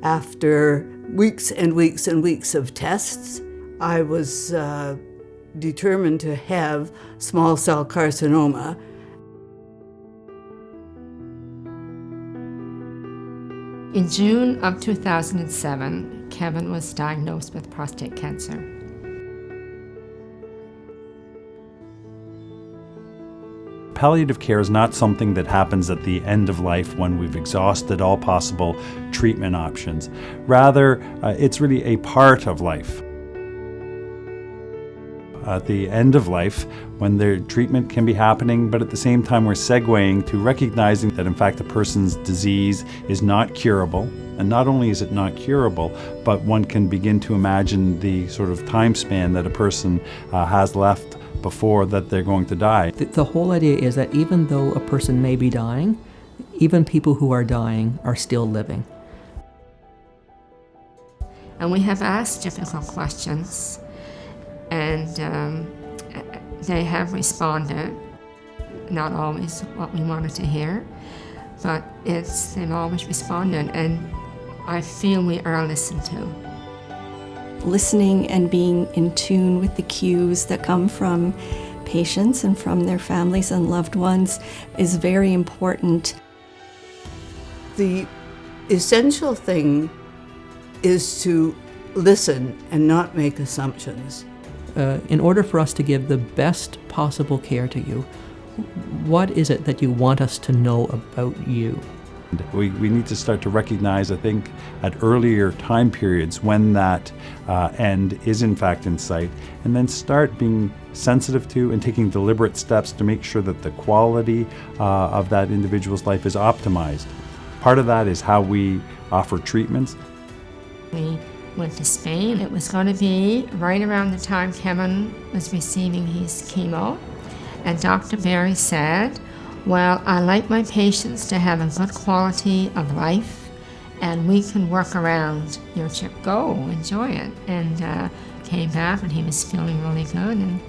After weeks and weeks and weeks of tests, I was determined to have small cell carcinoma. In June of 2007, Kevin was diagnosed with prostate cancer. Palliative care is not something that happens at the end of life when we've exhausted all possible treatment options. Rather, it's really a part of life. At the end of life, when the treatment can be happening, but at the same time we're segueing to recognizing that in fact the person's disease is not curable. And not only is it not curable, but one can begin to imagine the sort of time span that a person has left before that they're going to die. The whole idea is that even though a person may be dying, even people who are dying are still living. And we have asked difficult questions, and they have responded. Not always what we wanted to hear, but they've always responded, and I feel we are listened to. Listening and being in tune with the cues that come from patients and from their families and loved ones is very important. The essential thing is to listen and not make assumptions. In order for us to give the best possible care to you, what is it that you want us to know about you? We need to start to recognize, I think, at earlier time periods when that end is in fact in sight, and then start being sensitive to and taking deliberate steps to make sure that the quality of that individual's life is optimized. Part of that is how we offer treatments. We went to Spain. It was going to be right around the time Kevin was receiving his chemo, and Dr. Berry said, well, I like my patients to have a good quality of life, and we can work around your trip. Go, enjoy it. And came back, and he was feeling really good. And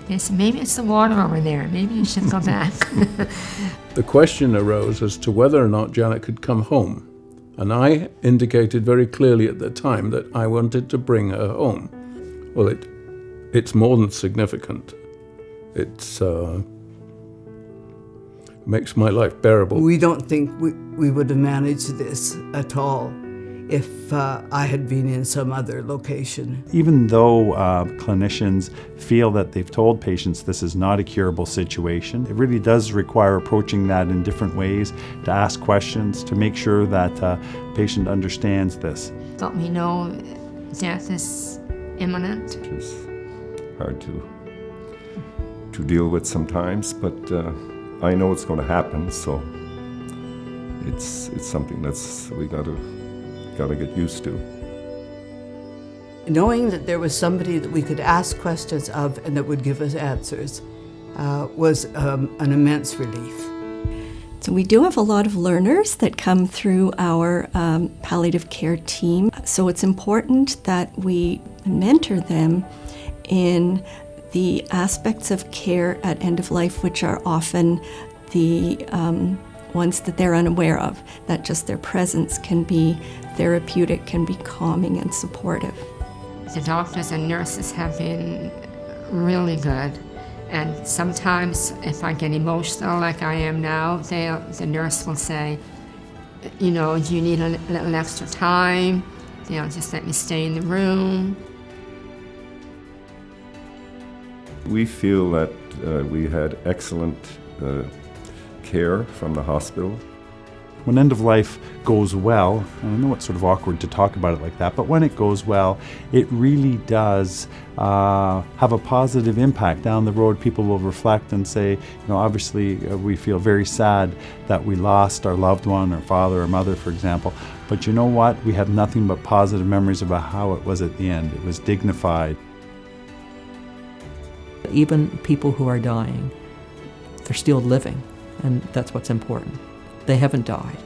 they said, maybe it's the water over there. Maybe you should go back. The question arose as to whether or not Janet could come home. And I indicated very clearly at the time that I wanted to bring her home. Well, it's more than significant. It's makes my life bearable. We don't think we would have managed this at all if I had been in some other location. Even though clinicians feel that they've told patients this is not a curable situation, it really does require approaching that in different ways, to ask questions, to make sure that the patient understands this. But we know death is imminent. It's hard to deal with sometimes, but I know it's going to happen, so it's something that's we gotta get used to. Knowing that there was somebody that we could ask questions of and that would give us answers was an immense relief. So we do have a lot of learners that come through our palliative care team. So it's important that we mentor them in the aspects of care at end of life, which are often the ones that they're unaware of, that just their presence can be therapeutic, can be calming and supportive. The doctors and nurses have been really good. And sometimes if I get emotional like I am now, the nurse will say, you know, do you need a little extra time? They'll just let me stay in the room. We feel that we had excellent care from the hospital. When end of life goes well, and I know it's sort of awkward to talk about it like that, but when it goes well, it really does have a positive impact. Down the road, people will reflect and say, you know, obviously we feel very sad that we lost our loved one, our father or mother, for example, but you know what? We have nothing but positive memories about how it was at the end. It was dignified. Even people who are dying, they're still living, and that's what's important. They haven't died.